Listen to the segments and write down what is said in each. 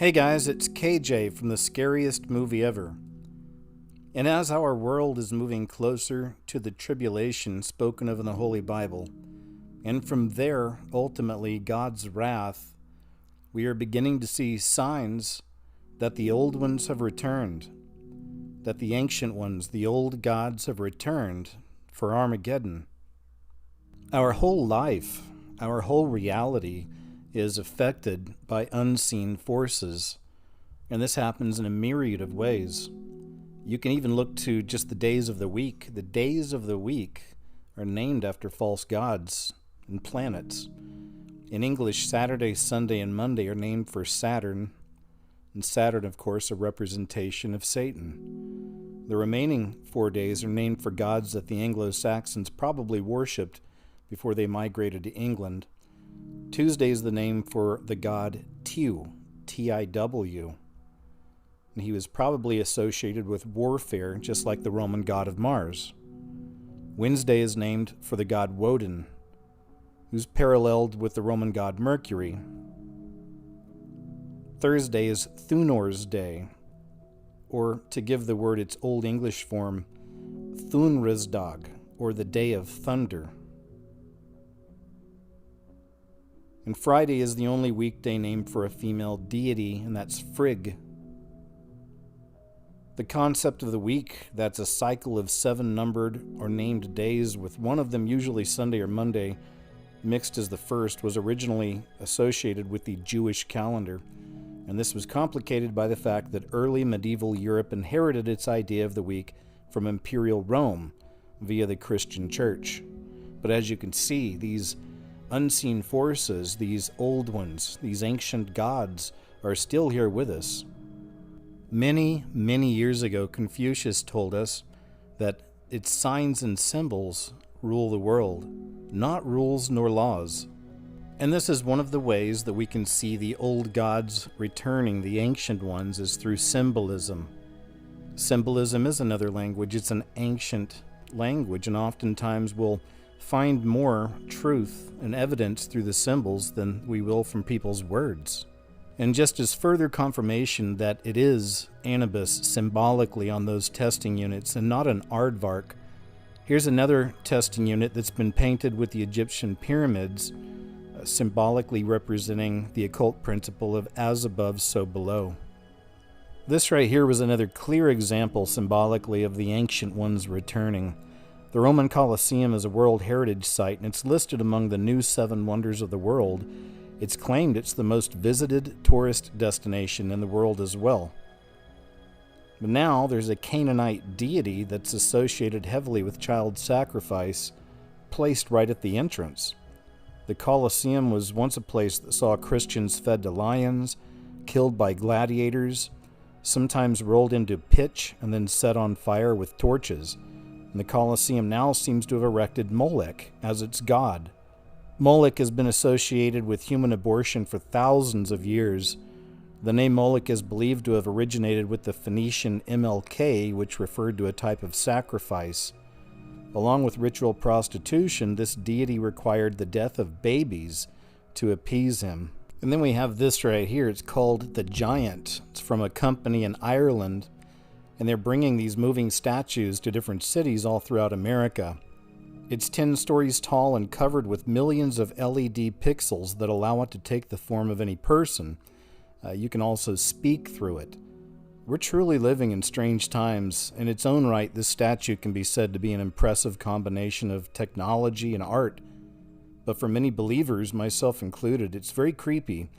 Hey guys, it's KJ from The Scariest Movie Ever. And as our world is moving closer to the tribulation spoken of in the Holy Bible, and from there, ultimately, God's wrath, we are beginning to see signs that the old ones have returned, that the ancient ones, the old gods, have returned for Armageddon. Our whole life, our whole reality is affected by unseen forces, and this happens in a myriad of ways. You can even look to just the days of the week. The days of the week are named after false gods and planets. In English, Saturday, Sunday, and Monday are named for Saturn, and Saturn, of course, a representation of Satan. The remaining 4 days are named for gods that the Anglo-Saxons probably worshipped before they migrated to England. Tuesday is the name for the god Tiw, T-I-W. And he was probably associated with warfare, just like the Roman god of Mars. Wednesday is named for the god Woden, who's paralleled with the Roman god Mercury. Thursday is Thunor's Day, or to give the word its Old English form, Thunrisdag, or the Day of Thunder. And Friday is the only weekday named for a female deity, and that's Frigg. The concept of the week, that's a cycle of 7 numbered or named days, with one of them, usually Sunday or Monday, mixed as the first, was originally associated with the Jewish calendar. And this was complicated by the fact that early medieval Europe inherited its idea of the week from Imperial Rome via the Christian Church. But as you can see, these unseen forces, these old ones, these ancient gods, are still here with us. Many, many years ago, Confucius told us that its signs and symbols rule the world, not rules nor laws. And this is one of the ways that we can see the old gods returning, the ancient ones, is through symbolism. Symbolism is another language. It's an ancient language, and oftentimes we'll find more truth and evidence through the symbols than we will from people's words. And just as further confirmation that it is Anubis symbolically on those testing units and not an aardvark, here's another testing unit that's been painted with the Egyptian pyramids, symbolically representing the occult principle of as above, so below. This right here was another clear example symbolically of the ancient ones returning. The Roman Colosseum is a World Heritage Site, and it's listed among the new 7 wonders of the world. It's claimed it's the most visited tourist destination in the world as well. But now there's a Canaanite deity that's associated heavily with child sacrifice, placed right at the entrance. The Colosseum was once a place that saw Christians fed to lions, killed by gladiators, sometimes rolled into pitch and then set on fire with torches. And the Colosseum now seems to have erected Molech as its god. Molech has been associated with human abortion for thousands of years. The name Molech is believed to have originated with the Phoenician MLK, which referred to a type of sacrifice. Along with ritual prostitution, this deity required the death of babies to appease him. And then we have this right here. It's called the Giant. It's from a company in Ireland, and they're bringing these moving statues to different cities all throughout America. It's 10 stories tall and covered with millions of LED pixels that allow it to take the form of any person. You can also speak through it. We're truly living in strange times. In its own right, this statue can be said to be an impressive combination of technology and art. But for many believers, myself included, it's very creepy,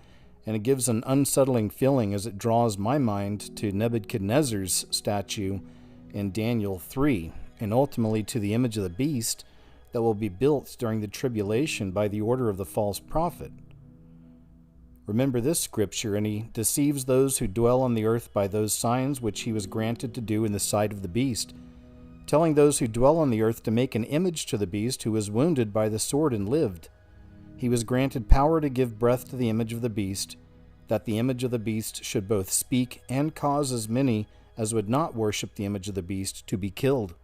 and it gives an unsettling feeling as it draws my mind to Nebuchadnezzar's statue in Daniel 3, and ultimately to the image of the beast that will be built during the tribulation by the order of the false prophet. Remember this scripture, and he deceives those who dwell on the earth by those signs which he was granted to do in the sight of the beast, telling those who dwell on the earth to make an image to the beast who was wounded by the sword and lived. He was granted power to give breath to the image of the beast, that the image of the beast should both speak and cause as many as would not worship the image of the beast to be killed.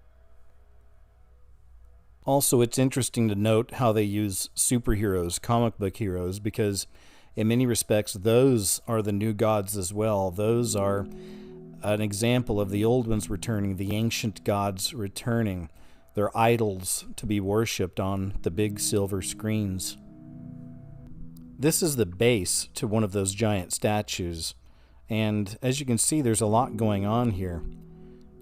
Also, it's interesting to note how they use superheroes, comic book heroes, because in many respects, those are the new gods as well. Those are an example of the old ones returning, the ancient gods returning, their idols to be worshipped on the big silver screens. This is the base to one of those giant statues, and as you can see, there's a lot going on here.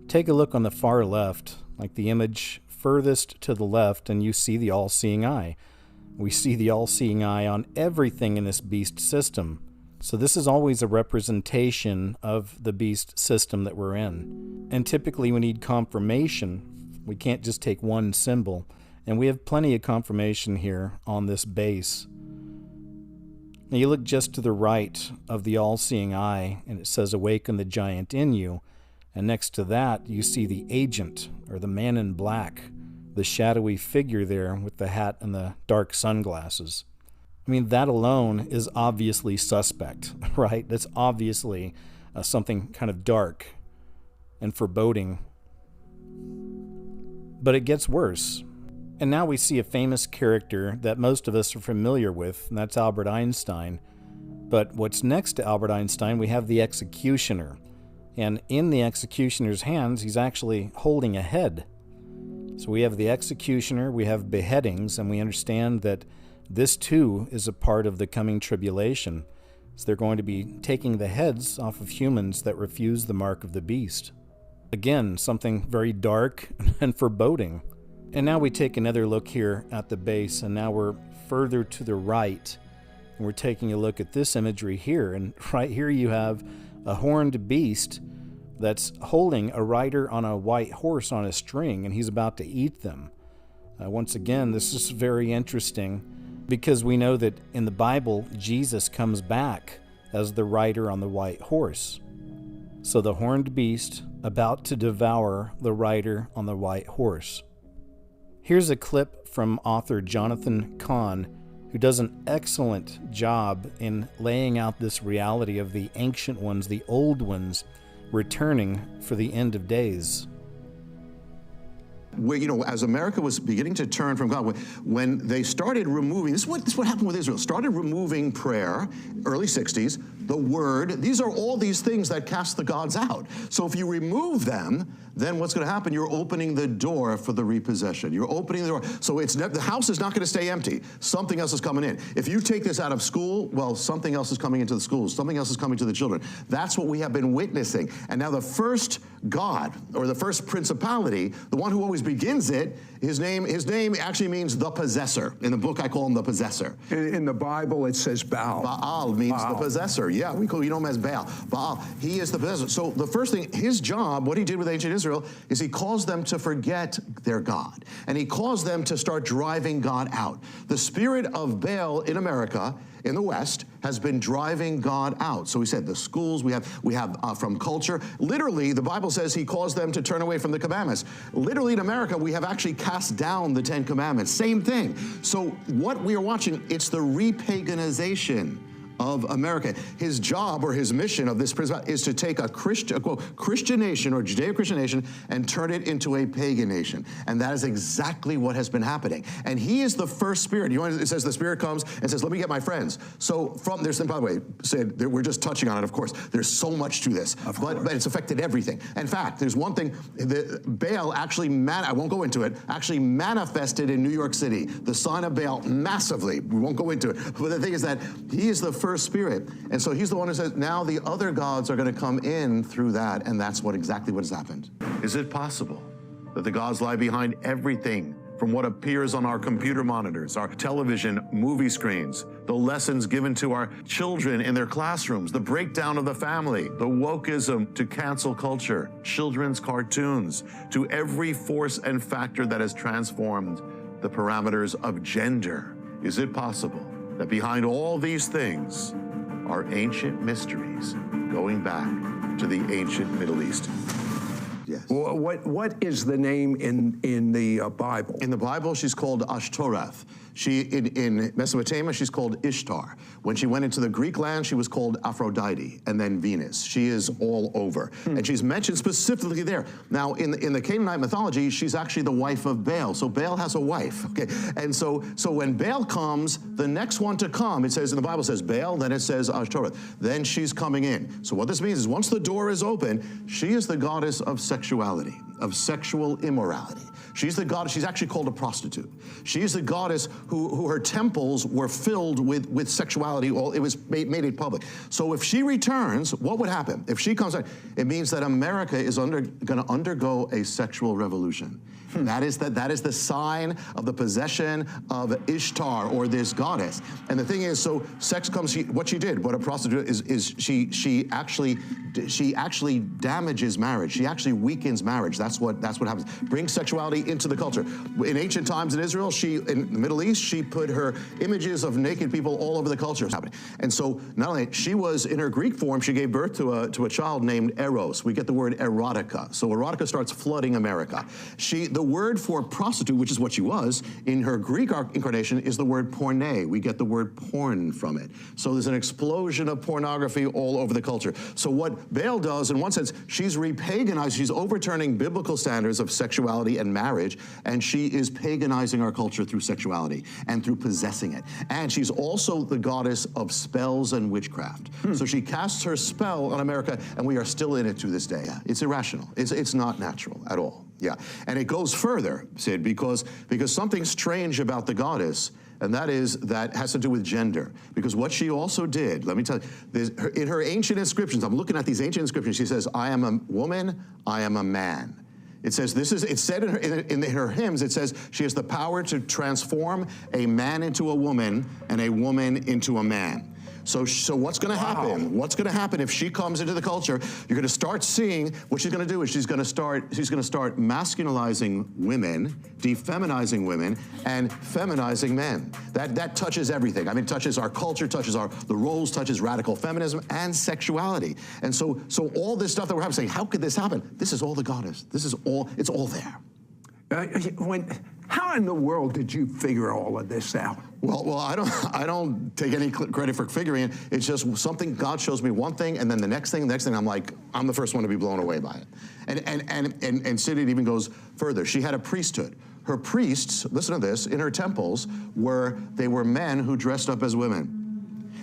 Take a look on the far left, like the image furthest to the left, and you see the all-seeing eye. We see the all-seeing eye on everything in this beast system. So this is always a representation of the beast system that we're in. And typically we need confirmation. We can't just take one symbol. And we have plenty of confirmation here on this base. Now you look just to the right of the all-seeing eye, and it says, "Awaken the giant in you." And next to that, you see the agent, or the man in black, the shadowy figure there with the hat and the dark sunglasses. I mean, that alone is obviously suspect, right? That's obviously something kind of dark and foreboding. But it gets worse. And now we see a famous character that most of us are familiar with, and that's Albert Einstein. But what's next to Albert Einstein, we have the executioner. And in the executioner's hands, he's actually holding a head. So we have the executioner, we have beheadings, and we understand that this too is a part of the coming tribulation. So they're going to be taking the heads off of humans that refuse the mark of the beast. Again, something very dark and foreboding. And now we take another look here at the base, and now we're further to the right, and we're taking a look at this imagery here. And right here you have a horned beast that's holding a rider on a white horse on a string, and he's about to eat them. Once again, this is very interesting because we know that in the Bible, Jesus comes back as the rider on the white horse. So the horned beast about to devour the rider on the white horse. Here's a clip from author Jonathan Cahn, who does an excellent job in laying out this reality of the ancient ones, the old ones, returning for the end of days. Where, as America was beginning to turn from God, when they started removing, this is what happened with Israel, started removing prayer, early 60s, the word, these are all these things that cast the gods out. So if you remove them, then what's going to happen? You're opening the door for the repossession. You're opening the door. So the house is not going to stay empty. Something else is coming in. If you take this out of school, well, something else is coming into the schools. Something else is coming to the children. That's what we have been witnessing. And now the first god, or the first principality, the one who always begins it, his name actually means the possessor. In the book, I call him the possessor. In the Bible, it says Baal. Baal means the possessor. Yeah, we know him as Baal. Baal, he is the possessor. So the first thing, his job, what he did with ancient Israel, is he caused them to forget their God. And he caused them to start driving God out. The spirit of Baal in America, in the West, has been driving God out. So we said the schools, we have from culture. Literally, the Bible says he caused them to turn away from the commandments. Literally in America, we have actually cast down the 10 commandments. Same thing. So what we are watching, it's the repaganization of America. His job or his mission of this president is to take a Christian nation or Judeo-Christian nation and turn it into a pagan nation. And that is exactly what has been happening. And he is the first spirit. It says the spirit comes and says, let me get my friends. So by the way, we're just touching on it, of course. There's so much to this, but it's affected everything. In fact, there's one thing, Baal actually, I won't go into it, actually manifested in New York City. The sign of Baal massively. We won't go into it. But the thing is that he is the first spirit. And so he's the one who says, now the other gods are going to come in through that, and that's exactly what has happened. Is it possible that the gods lie behind everything from what appears on our computer monitors, our television, movie screens, the lessons given to our children in their classrooms, the breakdown of the family, the wokeism to cancel culture, children's cartoons, to every force and factor that has transformed the parameters of gender? Is it possible that behind all these things are ancient mysteries going back to the ancient Middle East? Yes. What is the name in the Bible? In the Bible, she's called Ashtoreth. In Mesopotamia, she's called Ishtar. When she went into the Greek land, she was called Aphrodite, and then Venus. She is all over. And she's mentioned specifically there. Now, in the Canaanite mythology, she's actually the wife of Baal. So Baal has a wife, okay? And so when Baal comes, the next one to come, it says, in the Bible says Baal, then it says Ashtoreth. Then she's coming in. So what this means is once the door is open, she is the goddess of sexuality, of sexual immorality. She's the goddess, she's actually called a prostitute. She's the goddess who her temples were filled with sexuality. It was made it public. So if she returns, what would happen? If she comes out, it means that America is going to undergo a sexual revolution. That is the sign of the possession of Ishtar, or this goddess. And the thing is, so sex comes. What she did, what a prostitute is she actually damages marriage. She actually weakens marriage. That's what happens. Brings sexuality into the culture. In ancient times in Israel, in the Middle East, she put her images of naked people all over the culture. And so not only she was in her Greek form, she gave birth to a child named Eros. We get the word erotica. So erotica starts flooding America. The word for prostitute, which is what she was, in her Greek incarnation, is the word porne. We get the word porn from it. So there's an explosion of pornography all over the culture. So what Baal does, in one sense, she's repaganized, she's overturning biblical standards of sexuality and marriage, and she is paganizing our culture through sexuality and through possessing it. And she's also the goddess of spells and witchcraft. So she casts her spell on America, and we are still in it to this day. It's irrational. It's not natural at all. Yeah, and it goes further, Sid, because something strange about the goddess, and that has to do with gender. Because what she also did, let me tell you, in her ancient inscriptions, I'm looking at these ancient inscriptions, she says, I am a woman, I am a man. It says, it's said in her hymns, it says she has the power to transform a man into a woman and a woman into a man. So what's going to happen? What's going to happen if she comes into the culture? You're going to start seeing what she's going to do is she's going to start masculinizing women, defeminizing women, and feminizing men. That touches everything. I mean, it touches our culture, touches the roles, touches radical feminism and sexuality. And so all this stuff that we're having, saying, how could this happen? This is all the goddess. It's all there. How in the world did you figure all of this out? Well, I don't take any credit for figuring it. It's just something, God shows me one thing, and then the next thing, I'm like, I'm the first one to be blown away by it. And Sid, it even goes further. She had a priesthood. Her priests, listen to this, in her temples, were men who dressed up as women.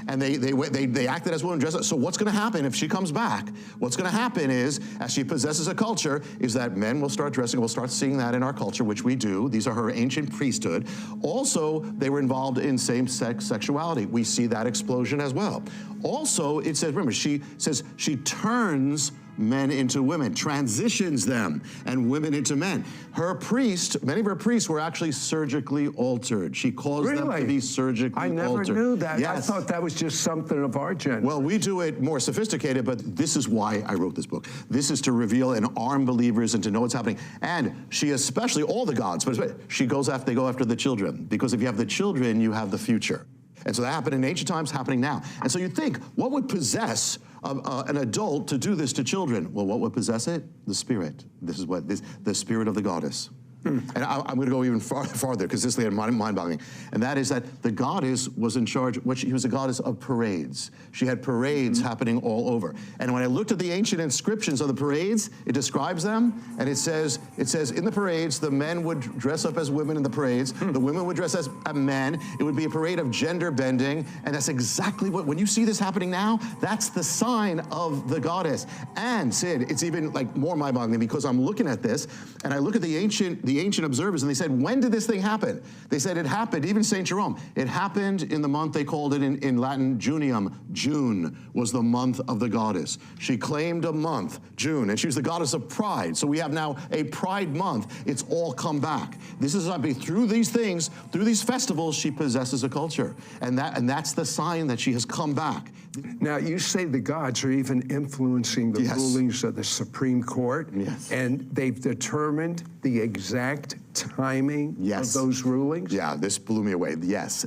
And they acted as women dressed up. So what's going to happen if she comes back? What's going to happen is, as she possesses a culture, is that men will start dressing. We'll start seeing that in our culture, which we do. These are her ancient priesthood. Also, they were involved in same-sex sexuality. We see that explosion as well. Also, it says, remember, she says she turns men into women, transitions them, and women into men. Many of her priests were actually surgically altered. She caused them to be surgically altered. I never knew that. Yes. I thought that was just something of our gender. Well, we do it more sophisticated, but this is why I wrote this book. This is to reveal and arm believers and to know what's happening. And she especially, all the gods, but they go after the children. Because if you have the children, you have the future. And so that happened in ancient times, happening now. And so you think, what would possess an adult to do this to children? Well, what would possess it? The spirit. The spirit of the goddess. And I'm going to go even farther, because this is mind-boggling. And that is that the goddess was in charge, she was a goddess of parades. She had parades happening all over. And when I looked at the ancient inscriptions of the parades, it describes them, and it says in the parades, the men would dress up as women in the parades, the women would dress as men. It would be a parade of gender bending, and that's exactly when you see this happening now, that's the sign of the goddess. And Sid, it's even like more mind-boggling, because I'm looking at this, and I look at the ancient observers, and they said, when did this thing happen? They said it happened, even St. Jerome, it happened in the month, they called it in Latin, Junium. June was the month of the goddess. She claimed a month, June, and she was the goddess of pride. So we have now a pride month. It's all come back. This is through these things, through these festivals, she possesses a culture. And that's the sign that she has come back. Now, you say the gods are even influencing the rulings of the Supreme Court. Yes. And they've determined the exact timing of those rulings? Yeah, this blew me away. Yes.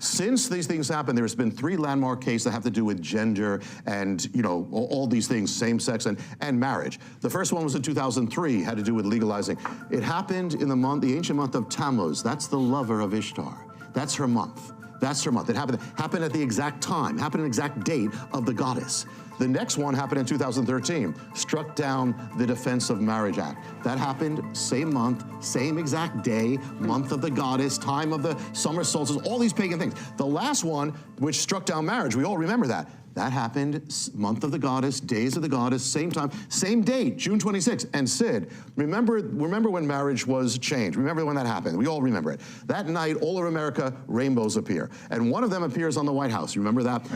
Since these things happened, there's been 3 landmark cases that have to do with gender and, all these things, same-sex and marriage. The first one was in 2003, had to do with legalizing. It happened in the ancient month of Tammuz. That's the lover of Ishtar. That's her month. That's her month. It happened at the exact time, happened an exact date of the goddess. The next one happened in 2013, struck down the Defense of Marriage Act. That happened same month, same exact day, month of the goddess, time of the summer solstice, all these pagan things. The last one, which struck down marriage, we all remember that. That happened month of the goddess, days of the goddess, same time, same date, June 26th. And Sid, remember when marriage was changed? Remember when that happened? We all remember it. That night, all over America, rainbows appear. And one of them appears on the White House. You remember that?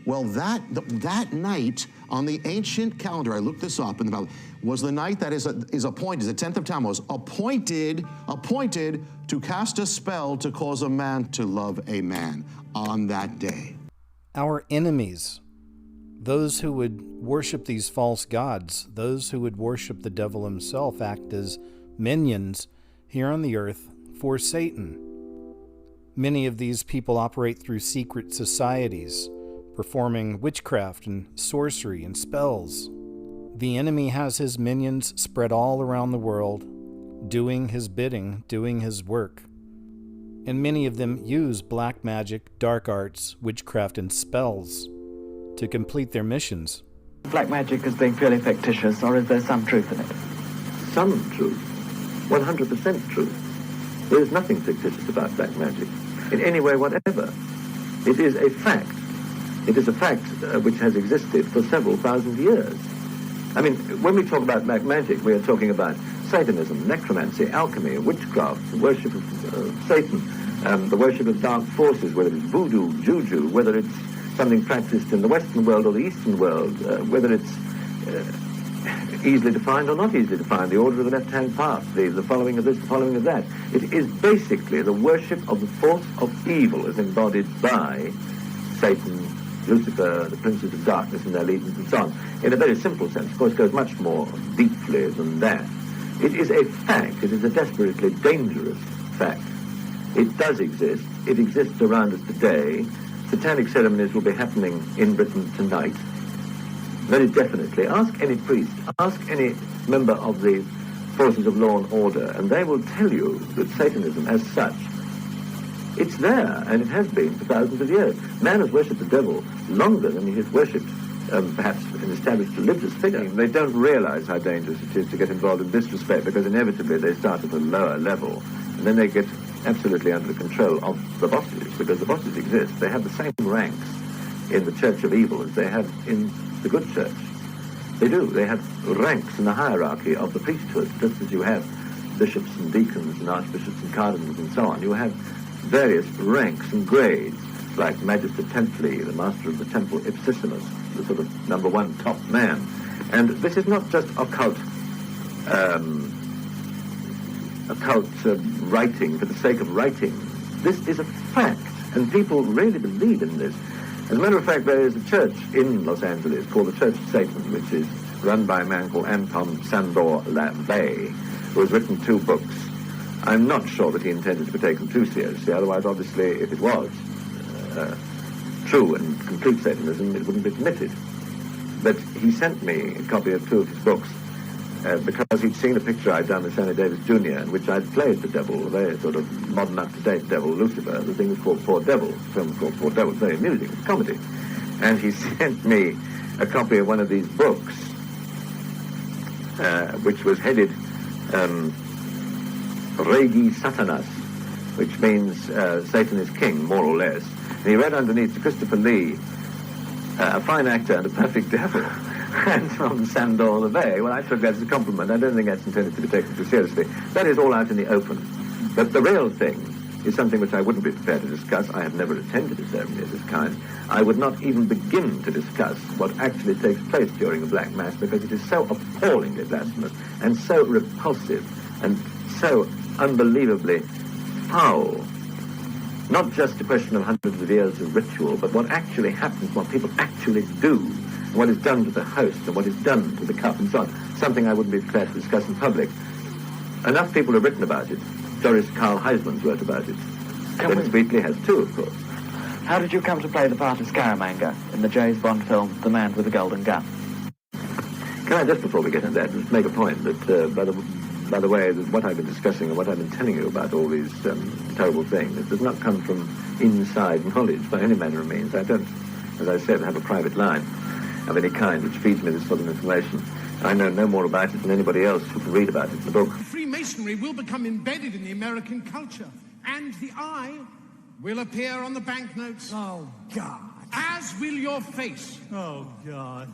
Well, that night on the ancient calendar, I looked this up in the Bible, was the night that is appointed, the 10th of Tammuz, appointed to cast a spell to cause a man to love a man on that day. Our enemies, those who would worship these false gods, those who would worship the devil himself, act as minions here on the earth for Satan. Many of these people operate through secret societies, performing witchcraft and sorcery and spells. The enemy has his minions spread all around the world, doing his bidding, doing his work. And many of them use black magic, dark arts, witchcraft, and spells to complete their missions. Black magic as being purely fictitious, or is there some truth in it? Some truth. 100% truth. There is nothing fictitious about black magic, in any way whatever. It is a fact. It is a fact which has existed for several thousand years. I mean, when we talk about black magic, we are talking about Satanism, necromancy, alchemy, witchcraft, the worship of Satan, the worship of dark forces, whether it's voodoo, juju, whether it's something practiced in the Western world or the Eastern world, whether it's easily defined or not easily defined, the order of the left-hand path, the following of this, the following of that. It is basically the worship of the force of evil as embodied by Satan, Lucifer, the princes of darkness and their legions and so on. In a very simple sense, of course, it goes much more deeply than that. It is a fact. It is a desperately dangerous fact. It does exist. It exists around us today. Satanic ceremonies will be happening in Britain tonight. Very definitely. Ask any priest, ask any member of the forces of law and order, and they will tell you that Satanism as such, it's there, and it has been for thousands of years. Man has worshipped the devil longer than he has worshipped perhaps an established religious figure. They don't realize how dangerous it is to get involved in this respect, because inevitably they start at a lower level, and then they get absolutely under the control of the bosses, because the bosses exist. They have the same ranks in the church of evil as they have in the good church. They do. They have ranks in the hierarchy of the priesthood, just as you have bishops and deacons and archbishops and cardinals and so on. You have various ranks and grades, like Magister Templii, the master of the temple, Ipsissimus, the sort of #1 top man. And this is not just occult writing for the sake of writing. This is a fact, and people really believe in this. As a matter of fact, there is a church in Los Angeles called the Church of Satan, which is run by a man called Anton Sandor LaVey, who has written 2 books. I'm not sure that he intended to be taken too seriously, otherwise, obviously, if it was true and complete Satanism, it wouldn't be permitted. But he sent me a copy of 2 of his books because he'd seen a picture I'd done with Sammy Davis Jr., in which I'd played the devil, a very sort of modern, up-to-date devil, Lucifer. The thing was called Poor Devil. The film was called Poor Devil. Very amusing. It's a comedy. And he sent me a copy of one of these books, which was headed Regi Satanas, which means Satan is king, more or less. And he read underneath to Christopher Lee, a fine actor and a perfect devil, and from Sandor LaVey. Well, I took that as a compliment. I don't think that's intended to be taken too seriously. That is all out in the open. But the real thing is something which I wouldn't be prepared to discuss. I have never attended a ceremony of this kind. I would not even begin to discuss what actually takes place during a Black Mass, because it is so appallingly blasphemous and so repulsive and so unbelievably foul. Not just a question of hundreds of years of ritual, but what actually happens, what people actually do, what is done to the host and what is done to the cup and so on. Something I wouldn't be prepared to discuss in public. Enough people have written about it. Doris Carl Heisman wrote about it. Dennis Wheatley has too, of course. How did you come to play the part of Scaramanga in the James Bond film The Man with the Golden Gun? Can I, just before we get into that, just make a point that by the by the way, that what I've been discussing and what I've been telling you about all these terrible things, it does not come from inside knowledge by any manner of means. I don't, as I said, have a private line of any kind which feeds me this sort of information. I know no more about it than anybody else who can read about it in the book. Freemasonry will become embedded in the American culture, and the eye will appear on the banknotes. Oh, God. As will your face. Oh, God.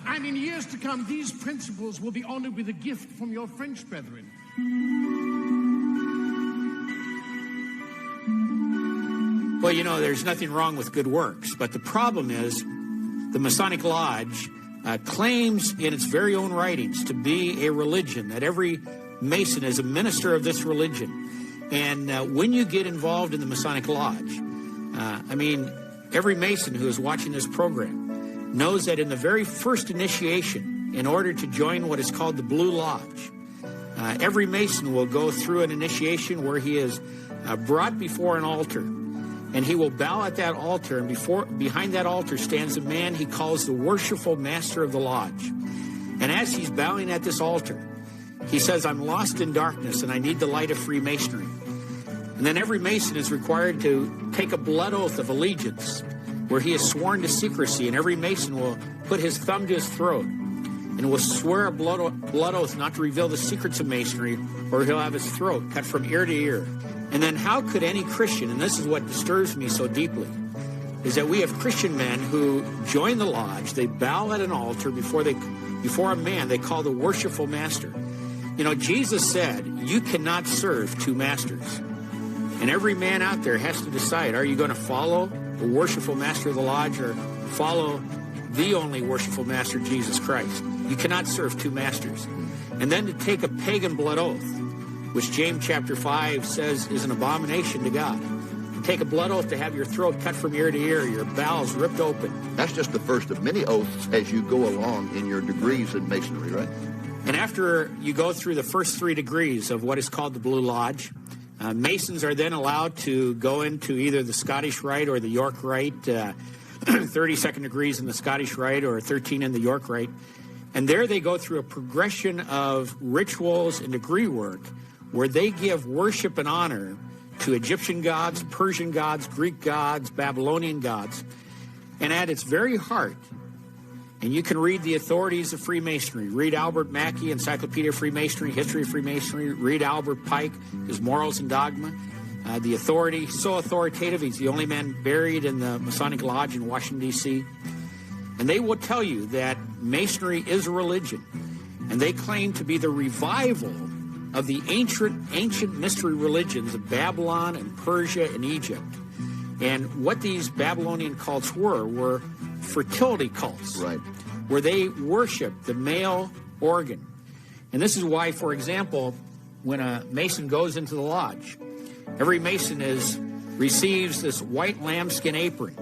And in years to come, these principles will be honored with a gift from your French brethren. Well, you know, there's nothing wrong with good works, but the problem is the Masonic Lodge claims in its very own writings to be a religion, that every Mason is a minister of this religion. And when you get involved in the Masonic Lodge, every Mason who is watching this program knows that in the very first initiation, in order to join what is called the Blue Lodge, every Mason will go through an initiation where he is brought before an altar, and he will bow at that altar, and behind that altar stands a man he calls the worshipful master of the lodge. And as he's bowing at this altar, he says, "I'm lost in darkness and I need the light of Freemasonry." And then every Mason is required to take a blood oath of allegiance where he is sworn to secrecy, and every Mason will put his thumb to his throat and will swear a blood oath not to reveal the secrets of Masonry, or he'll have his throat cut from ear to ear. And then how could any Christian, and this is what disturbs me so deeply, is that we have Christian men who join the lodge, they bow at an altar before a man they call the worshipful master. You know, Jesus said, you cannot serve two masters. And every man out there has to decide, are you going to follow the worshipful master of the lodge or follow the only worshipful master, Jesus Christ? You cannot serve two masters. And then to take a pagan blood oath, which James chapter 5 says is an abomination to God. To take a blood oath to have your throat cut from ear to ear, your bowels ripped open. That's just the first of many oaths as you go along in your degrees in Masonry, right? And after you go through the first 3 degrees of what is called the Blue Lodge, Masons are then allowed to go into either the Scottish Rite or the York Rite, 32nd degrees in the Scottish Rite or 13 in the York Rite. And there they go through a progression of rituals and degree work where they give worship and honor to Egyptian gods, Persian gods, Greek gods, Babylonian gods. And at its very heart, and you can read the authorities of Freemasonry. Read Albert Mackey, Encyclopedia of Freemasonry, History of Freemasonry. Read Albert Pike, his Morals and Dogma. The authority, so authoritative, he's the only man buried in the Masonic Lodge in Washington, D.C. And they will tell you that Masonry is a religion. And they claim to be the revival of the ancient mystery religions of Babylon and Persia and Egypt. And what these Babylonian cults were fertility cults, right, where they worship the male organ. And this is why, for example, when a Mason goes into the lodge, every Mason receives this white lambskin apron,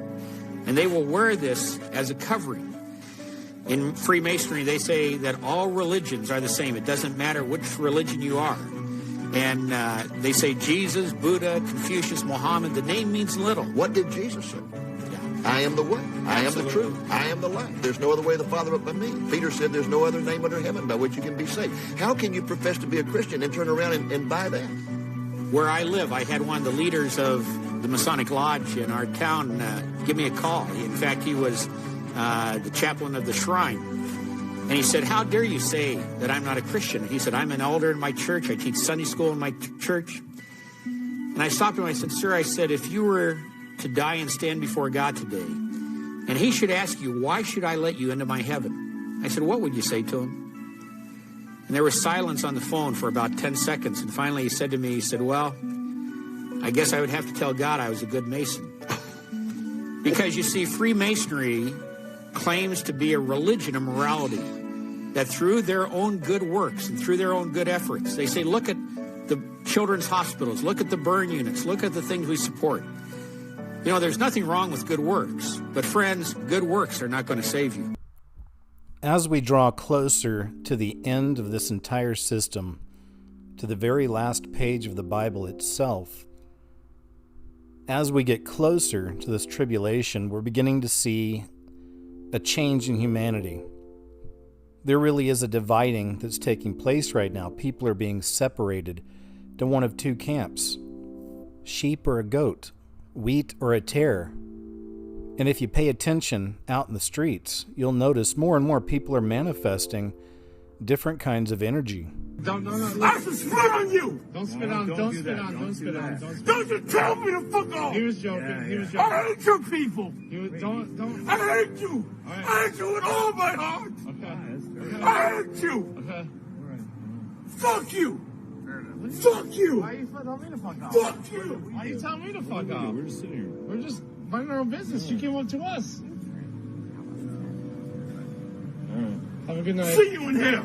and they will wear this as a covering. In Freemasonry, they say that all religions are the same. It doesn't matter which religion you are. And they say Jesus, Buddha, Confucius, Muhammad, the name means little. What did Jesus say? I am the way, I am the truth, I am the life. There's no other way to the Father but by me. Peter said there's no other name under heaven by which you can be saved. How can you profess to be a Christian and turn around and buy that? Where I live, I had one of the leaders of the Masonic Lodge in our town give me a call. In fact, he was the chaplain of the shrine. And he said, how dare you say that I'm not a Christian? And he said, I'm an elder in my church. I teach Sunday school in my church. And I stopped him. I said, sir, I said, if you were to die and stand before God today, and he should ask you, why should I let you into my heaven? I said, what would you say to him? And there was silence on the phone for about 10 seconds. And finally he said to me, he said, well, I guess I would have to tell God I was a good Mason. Because you see, Freemasonry claims to be a religion of morality, that through their own good works and through their own good efforts, they say, look at the children's hospitals, look at the burn units, look at the things we support. You know, there's nothing wrong with good works, but friends, good works are not going to save you. As we draw closer to the end of this entire system, to the very last page of the Bible itself, as we get closer to this tribulation, we're beginning to see a change in humanity. There really is a dividing that's taking place right now. People are being separated to one of two camps: sheep or a goat, wheat or a tare. And if you pay attention out in the streets, you'll notice more and more people are manifesting different kinds of energy. Don't I should spit on you! Don't spit on, don't spit on, don't spit on. Don't you tell me to fuck off! He was joking, he was joking. I hate your people! Don't. I hate you! Right. I hate you with all my heart! Okay. I hate you! Okay. Fuck you! Fuck you! Why are you telling me to fuck off? Fuck you! Why are you telling me to fuck off? We're just sitting here. We're just minding our own business. You came up to us. Have a good night. See you in hell.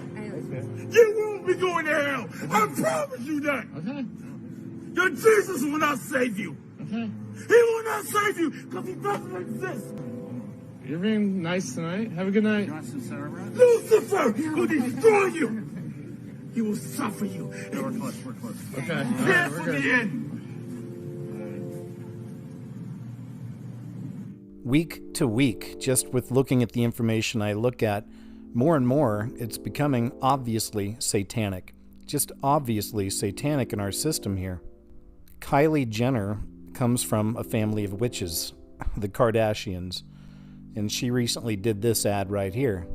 You won't be going to hell. I promise you that. Okay. Your Jesus will not save you. Okay. He will not save you because he doesn't exist. You're being nice tonight. Have a good night. You want some cerebral? Lucifer will destroy you. He will suffer you. Yeah, we're close. Okay. Yes, to the end. Week to week, just with looking at the information I look at, more and more, it's becoming obviously satanic. Just obviously satanic in our system here. Kylie Jenner comes from a family of witches, the Kardashians, and she recently did this ad right here.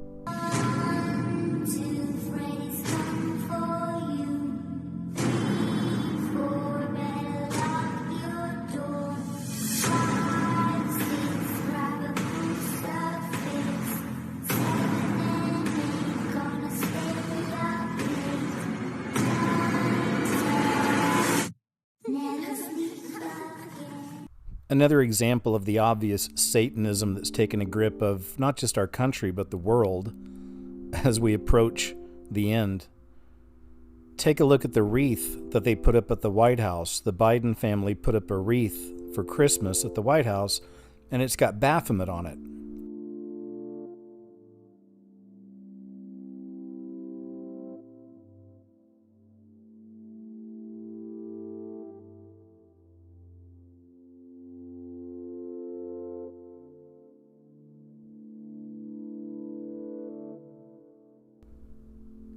Another example of the obvious Satanism that's taken a grip of not just our country, but the world as we approach the end. Take a look at the wreath that they put up at the White House. The Biden family put up a wreath for Christmas at the White House, and it's got Baphomet on it.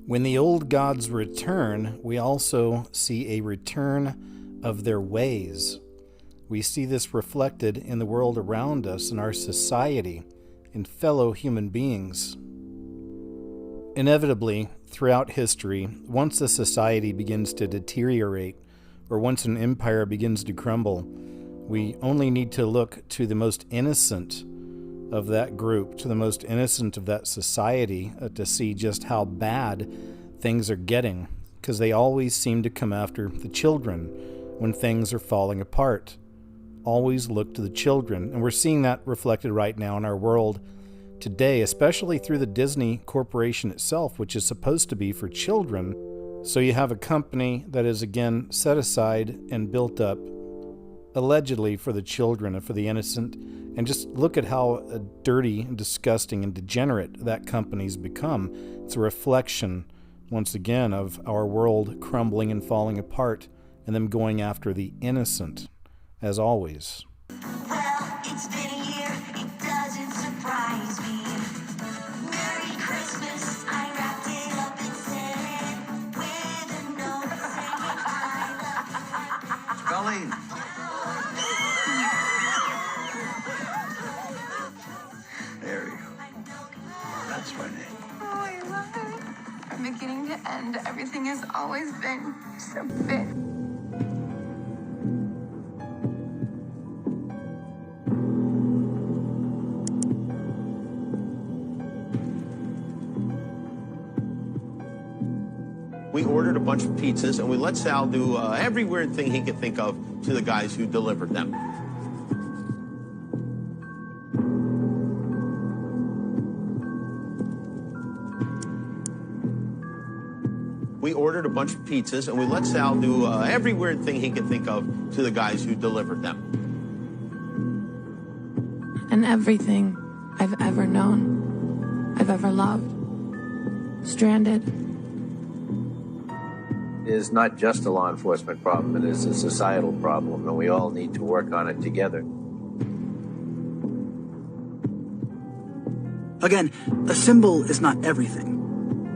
When the old gods return, we also see a return of their ways. We see this reflected in the world around us, in our society, in fellow human beings. Inevitably, throughout history, once a society begins to deteriorate, or once an empire begins to crumble, we only need to look to the most innocent of that group, to the most innocent of that society, to see just how bad things are getting, because they always seem to come after the children when things are falling apart. Always look to the children, and we're seeing that reflected right now in our world today, especially through the Disney Corporation itself, which is supposed to be for children. So you have a company that is again set aside and built up allegedly for the children and for the innocent. And just look at how dirty, disgusting, and degenerate that company's become. It's a reflection, once again, of our world crumbling and falling apart, and them going after the innocent, as always. Well, it's been a year, it doesn't surprise me. Merry Christmas, I wrapped it up and sent it with a note saying I love you. Colleen. There you go. That's my name. Oh, I love it. From beginning to end, everything has always been so fit. We ordered a bunch of pizzas, and we let Sal do every weird thing he could think of to the guys who delivered them. We ordered a bunch of pizzas, and we let Sal do every weird thing he could think of to the guys who delivered them. And everything I've ever known, I've ever loved, stranded. It is not just a law enforcement problem, it is a societal problem, and we all need to work on it together. Again, a symbol is not everything.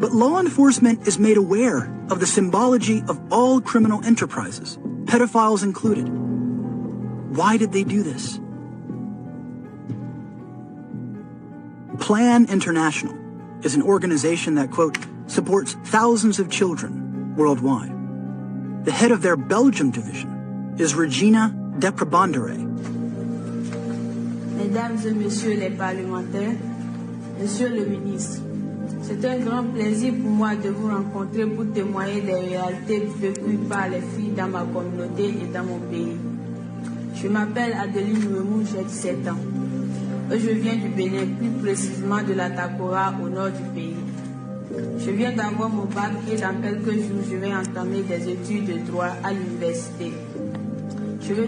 But law enforcement is made aware of the symbology of all criminal enterprises, pedophiles included. Why did they do this? Plan International is an organization that, quote, supports thousands of children worldwide. The head of their Belgium division is Regina de Prabandere. Mesdames et messieurs les parlementaires, monsieur le ministre, c'est un grand plaisir pour moi de vous rencontrer pour témoigner des réalités vécues par les filles dans ma communauté et dans mon pays. Je m'appelle Adeline Remou, j'ai 17 ans. Et je viens du Bénin, plus précisément de la Takora, au nord du pays. Je viens d'avoir mon bac et dans quelques jours, je vais entamer des études de droit à l'université. Je veux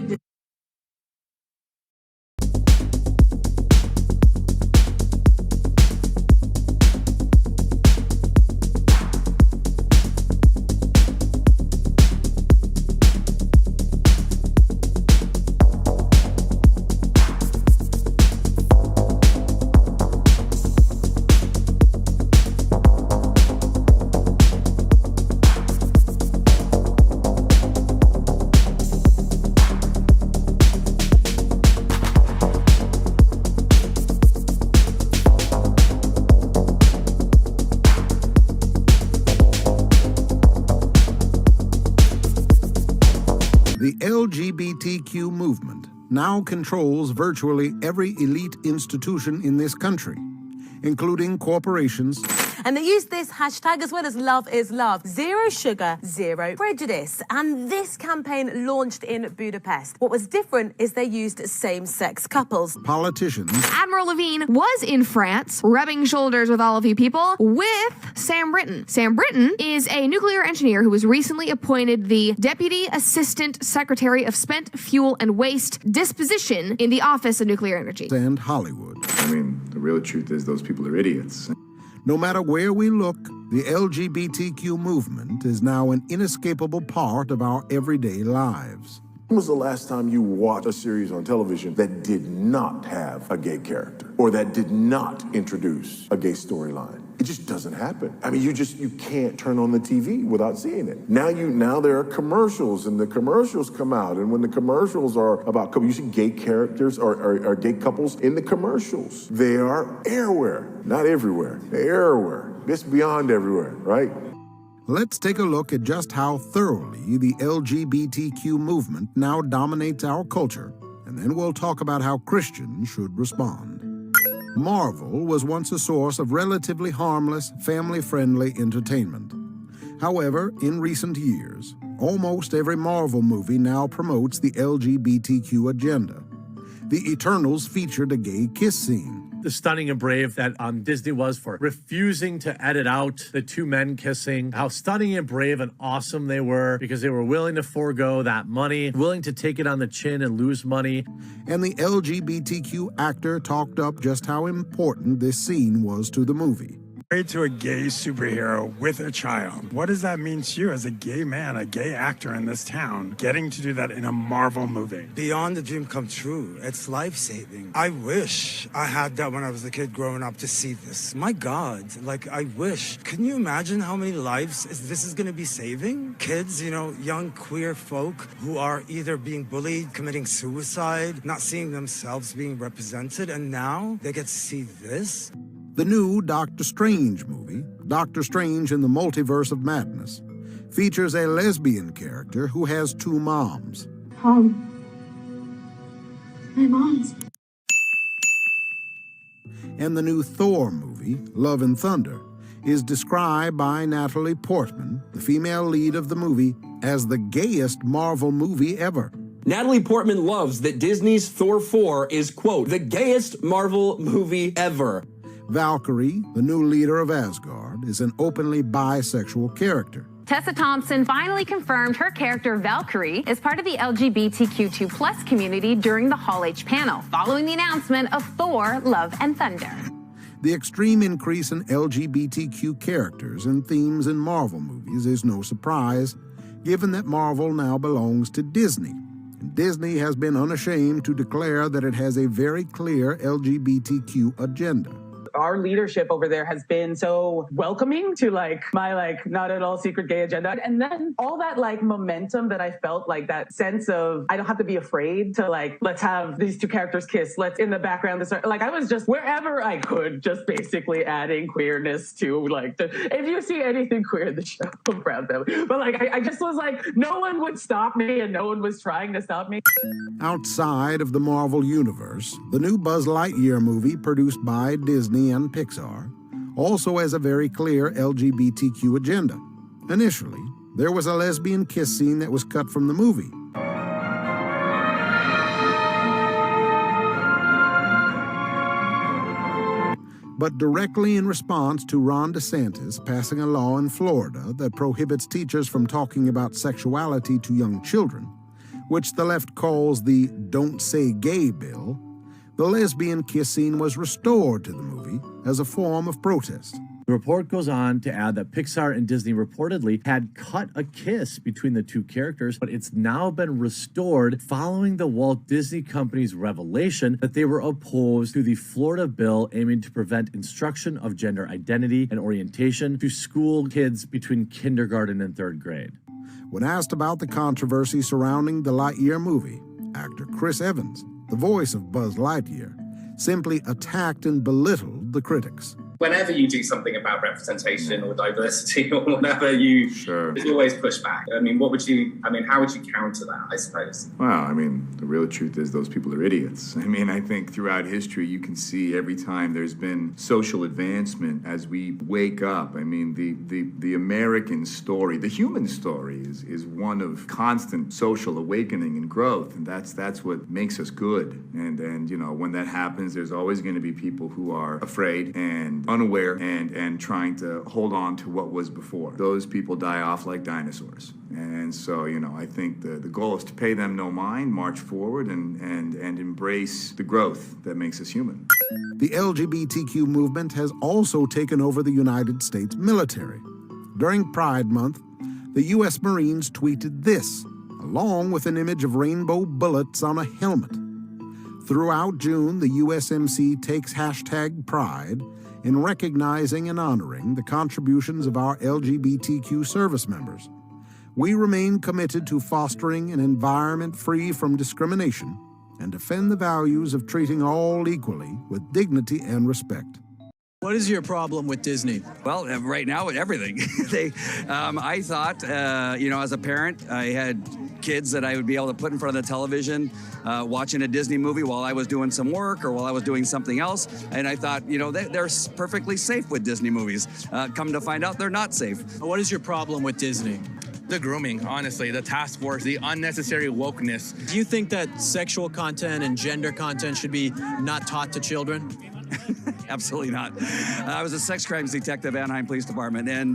The LGBTQ movement now controls virtually every elite institution in this country, including corporations. And they use this hashtag as well as Love is Love. Zero sugar, zero prejudice. And this campaign launched in Budapest. What was different is they used same-sex couples. Politicians. Admiral Levine was in France, rubbing shoulders with all of you people, with Sam Brinton. Sam Brinton is a nuclear engineer who was recently appointed the Deputy Assistant Secretary of Spent Fuel and Waste Disposition in the Office of Nuclear Energy. And Hollywood. I mean, the real truth is those people are idiots. No matter where we look, the LGBTQ movement is now an inescapable part of our everyday lives. When was the last time you watched a series on television that did not have a gay character or that did not introduce a gay storyline? It just doesn't happen. I mean, you can't turn on the TV without seeing it. Now there are commercials, and the commercials come out, and when the commercials are about couples, you see gay characters or gay couples in the commercials. They are everywhere, not everywhere. They're everywhere. It's beyond everywhere, right? Let's take a look at just how thoroughly the LGBTQ movement now dominates our culture, and then we'll talk about how Christians should respond. Marvel was once a source of relatively harmless, family-friendly entertainment. However, in recent years, almost every Marvel movie now promotes the LGBTQ agenda. The Eternals featured a gay kiss scene. The stunning and brave that Disney was for refusing to edit out the two men kissing, how stunning and brave and awesome they were because they were willing to forego that money, willing to take it on the chin and lose money. And the LGBTQ actor talked up just how important this scene was to the movie. Married to a gay superhero with a child. What does that mean to you as a gay man, a gay actor in this town, getting to do that in a Marvel movie? Beyond the dream come true. It's life-saving. I wish I had that when I was a kid growing up to see this. My God, like I wish. Can you imagine how many lives this is going to be saving? Kids, you know, young queer folk who are either being bullied, committing suicide, not seeing themselves being represented, and now they get to see this. The new Doctor Strange movie, Doctor Strange in the Multiverse of Madness, features a lesbian character who has two moms. Home. My mom's. And the new Thor movie, Love and Thunder, is described by Natalie Portman, the female lead of the movie, as the gayest Marvel movie ever. Natalie Portman loves that Disney's Thor 4 is, quote, the gayest Marvel movie ever. Valkyrie, the new leader of Asgard, is an openly bisexual character. Tessa Thompson finally confirmed her character Valkyrie is part of the LGBTQ2+ community during the Hall H panel, following the announcement of Thor, Love and Thunder. The extreme increase in LGBTQ characters and themes in Marvel movies is no surprise, given that Marvel now belongs to Disney. And Disney has been unashamed to declare that it has a very clear LGBTQ agenda. Our leadership over there has been so welcoming to my not at all secret gay agenda. And then all that momentum that I felt, that sense of I don't have to be afraid to let's have these two characters kiss. Let's in the background, I was just wherever I could, just basically adding queerness to if you see anything queer in the show, I'm proud of it. But I just was no one would stop me and no one was trying to stop me. Outside of the Marvel Universe, the new Buzz Lightyear movie produced by Disney and Pixar also has a very clear LGBTQ agenda. Initially, there was a lesbian kiss scene that was cut from the movie. But directly in response to Ron DeSantis passing a law in Florida that prohibits teachers from talking about sexuality to young children, which the left calls the Don't Say Gay bill, the lesbian kiss scene was restored to the movie as a form of protest. The report goes on to add that Pixar and Disney reportedly had cut a kiss between the two characters, but it's now been restored following the Walt Disney Company's revelation that they were opposed to the Florida bill aiming to prevent instruction of gender identity and orientation to school kids between kindergarten and third grade. When asked about the controversy surrounding the Lightyear movie, actor Chris Evans, the voice of Buzz Lightyear, simply attacked and belittled the critics. Whenever you do something about representation or diversity or whatever, there's always pushback. How would you counter that, I suppose? Well, the real truth is those people are idiots. I think throughout history, you can see every time there's been social advancement as we wake up. The American story, the human story is one of constant social awakening and growth. And that's what makes us good. And when that happens, there's always going to be people who are afraid and unaware and trying to hold on to what was before. Those people die off like dinosaurs. And so, I think the goal is to pay them no mind, march forward, and embrace the growth that makes us human. The LGBTQ movement has also taken over the United States military. During Pride Month, the U.S. Marines tweeted this, along with an image of rainbow bullets on a helmet. Throughout June, the USMC takes #Pride in recognizing and honoring the contributions of our LGBTQ service members. We remain committed to fostering an environment free from discrimination and defend the values of treating all equally with dignity and respect. What is your problem with Disney? Well, right now with everything. I thought, as a parent, I had kids that I would be able to put in front of the television watching a Disney movie while I was doing some work or while I was doing something else. And I thought, they're perfectly safe with Disney movies. Come to find out they're not safe. What is your problem with Disney? The grooming, honestly, the task force, the unnecessary wokeness. Do you think that sexual content and gender content should be not taught to children? Absolutely not. I was a sex crimes detective at Anaheim Police Department, and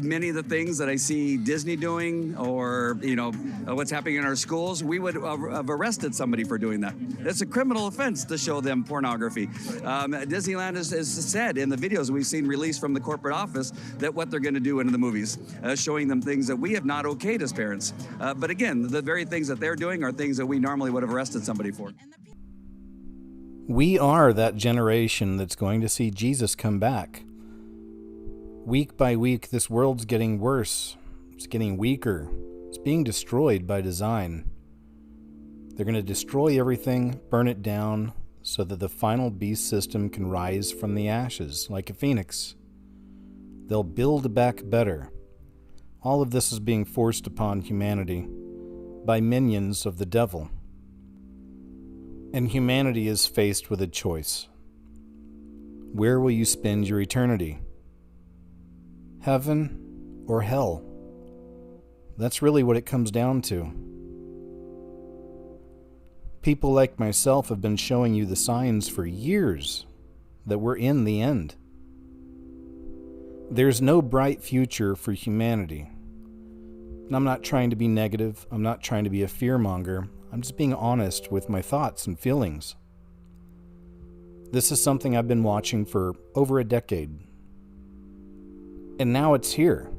many of the things that I see Disney doing or, what's happening in our schools, we would have arrested somebody for doing that. It's a criminal offense to show them pornography. Disneyland has said in the videos we've seen released from the corporate office that what they're going to do in the movies, showing them things that we have not okayed as parents. But again, the very things that they're doing are things that we normally would have arrested somebody for. We are that generation that's going to see Jesus come back. Week by week, this world's getting worse. It's getting weaker. It's being destroyed by design. They're going to destroy everything, burn it down, so that the final beast system can rise from the ashes like a phoenix. They'll build back better. All of this is being forced upon humanity by minions of the devil. And humanity is faced with a choice. Where will you spend your eternity? Heaven or hell? That's really what it comes down to. People like myself have been showing you the signs for years that we're in the end. There's no bright future for humanity. And I'm not trying to be negative. I'm not trying to be a fearmonger. I'm just being honest with my thoughts and feelings. This is something I've been watching for over a decade. And now it's here.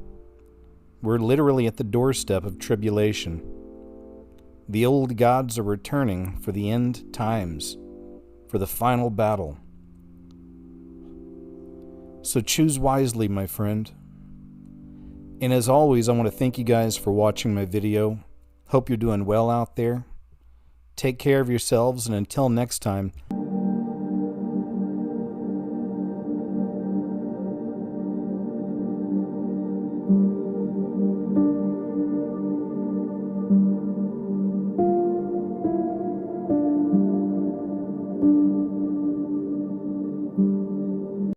We're literally at the doorstep of tribulation. The old gods are returning for the end times, for the final battle. So choose wisely, my friend. And as always, I want to thank you guys for watching my video. Hope you're doing well out there. Take care of yourselves, and until next time,